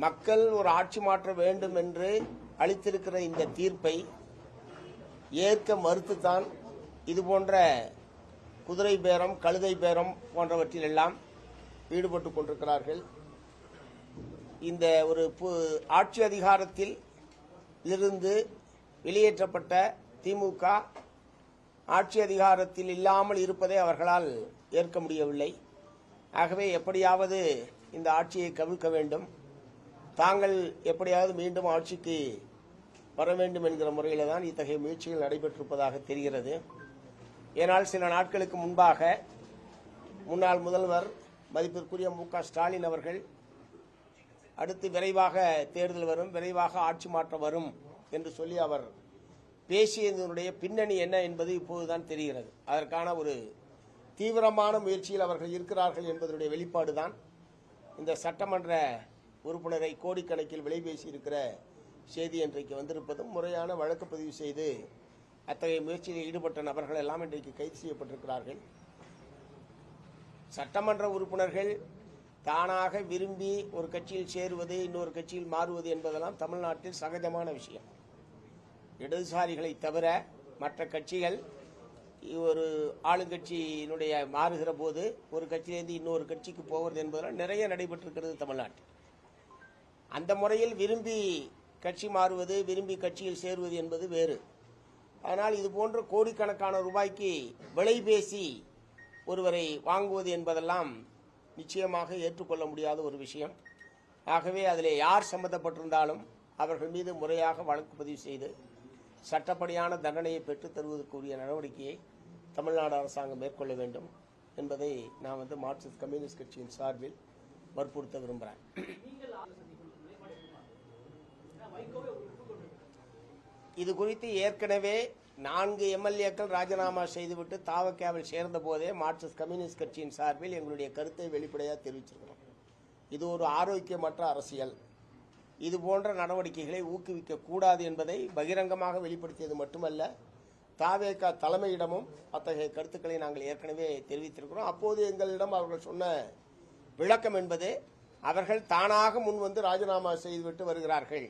மக்கள் ஒரு ஆட்சி மாற்ற வேண்டும் என்று அளித்திருக்கிற இந்த தீர்ப்பை ஏற்க மறுத்துத்தான் இதுபோன்ற குதிரை பேரம், கழுதை பேரம் போன்றவற்றிலெல்லாம் ஈடுபட்டுக் கொண்டிருக்கிறார்கள். இந்த ஒரு ஆட்சி அதிகாரத்தில் இருந்து வெளியேற்றப்பட்ட திமுக ஆட்சி அதிகாரத்தில் இல்லாமல் இருப்பதை அவர்களால் ஏற்க முடியவில்லை. ஆகவே எப்படியாவது இந்த ஆட்சியை கவிழ்க்க வேண்டும், தாங்கள் எப்படியாவது மீண்டும் ஆட்சிக்கு வர வேண்டும் என்கிற முறையில் தான் இத்தகைய முயற்சிகள் நடைபெற்றிருப்பதாக தெரிகிறது. ஏனால் சில நாட்களுக்கு முன்பாக முன்னாள் முதல்வர் மதிப்பிற்குரிய மு.க. ஸ்டாலின் அவர்கள் அடுத்து விரைவாக தேர்தல் வரும், விரைவாக ஆட்சி மாற்றம் வரும் என்று சொல்லி அவர் பேசியதனுடைய பின்னணி என்ன என்பது இப்போதுதான் தெரிகிறது. அதற்கான ஒரு தீவிரமான முயற்சியில் அவர்கள் இருக்கிறார்கள் என்பதனுடைய வெளிப்பாடுதான் இந்த சட்டமன்ற உறுப்பினரை கோடிக்கணக்கில் விலை பேசியிருக்கிற செய்தி இன்றைக்கு வந்திருப்பதும், முறையான வழக்கு பதிவு செய்து அத்தகைய முயற்சியில் ஈடுபட்ட நபர்கள் எல்லாம் இன்றைக்கு கைது செய்யப்பட்டிருக்கிறார்கள். சட்டமன்ற உறுப்பினர்கள் தானாக விரும்பி ஒரு கட்சியில் சேருவது, இன்னொரு கட்சியில் மாறுவது என்பதெல்லாம் தமிழ்நாட்டில் சகஜமான விஷயம். இடதுசாரிகளை தவிர மற்ற கட்சிகள் ஒரு ஆளுங்கட்சியினுடைய மாறுகிற போது ஒரு கட்சியிலிருந்து இன்னொரு கட்சிக்கு போவது என்பதெல்லாம் நிறைய நடைபெற்றிருக்கிறது தமிழ்நாட்டில். அந்த முறையில் விரும்பி கட்சி மாறுவது, விரும்பி கட்சியில் சேருவது என்பது வேறு. ஆனால் இதுபோன்ற கோடிக்கணக்கான ரூபாய்க்கு விலை பேசி ஒருவரை வாங்குவது என்பதெல்லாம் நிச்சயமாக ஏற்றுக்கொள்ள முடியாத ஒரு விஷயம். ஆகவே அதில் யார் சம்பந்தப்பட்டிருந்தாலும் அவர்கள் மீது முறையாக வழக்கு பதிவு செய்து சட்டப்படியான தண்டனையை பெற்றுத் தருவதற்குரிய நடவடிக்கையை தமிழ்நாடு அரசாங்கம் மேற்கொள்ள வேண்டும் என்பதை நான் மார்க்சிஸ்ட் கம்யூனிஸ்ட் கட்சியின் சார்பில் வற்புறுத்த விரும்புகிறேன். இது குறித்து ஏற்கனவே 4 எம்எல்ஏக்கள் ராஜினாமா செய்துவிட்டு தாவக்காவில் சேர்ந்த போதே மார்க்சிஸ்ட் கம்யூனிஸ்ட் கட்சியின் சார்பில் எங்களுடைய கருத்தை வெளிப்படையாக தெரிவிச்சிருக்கிறோம். இது ஒரு ஆரோக்கியமற்ற அரசியல். இது போன்ற நடவடிக்கைகளை ஊக்குவிக்க கூடாது என்பதை பகிரங்கமாக வெளிப்படுத்தியது மட்டுமல்ல, தாவேகா தலைமையிடமும் அத்தகைய கருத்துக்களை நாங்கள் ஏற்கனவே தெரிவித்திருக்கிறோம். அப்போது எங்களிடம் அவர்கள் சொன்ன விளக்கம் என்பது, அவர்கள் தானாக முன்வந்து ராஜினாமா செய்துவிட்டு வருகிறார்கள்,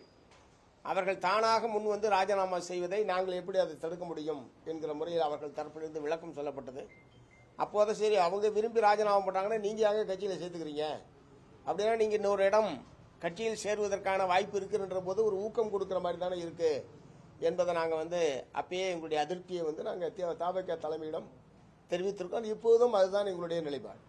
அவர்கள் தானாக முன்வந்து ராஜினாமா செய்வதை நாங்கள் எப்படி அதை தடுக்க முடியும் என்கிற முறையில் அவர்கள் தரப்பிலிருந்து விளக்கம் சொல்லப்பட்டது. அப்போது சரி, அவங்க விரும்பி ராஜினாமா பண்ணாங்கன்னா நீங்க யாங்க கட்சியில் சேர்த்துக்கிறீங்க, அப்படின்னா நீங்க இன்னொரு இடம் கட்சியில் சேருவதற்கான வாய்ப்பு இருக்குன்ற போது ஒரு ஊக்கம் கொடுக்கிற மாதிரி தானே இருக்கு என்பதை நாங்கள் அப்பயே எங்களுடைய அதிருப்தியை நாங்கள் தாவேகா தலைமையிடம் தெரிவித்திருக்கோம். இப்போதும் அதுதான் எங்களுடைய நிலைப்பாடு.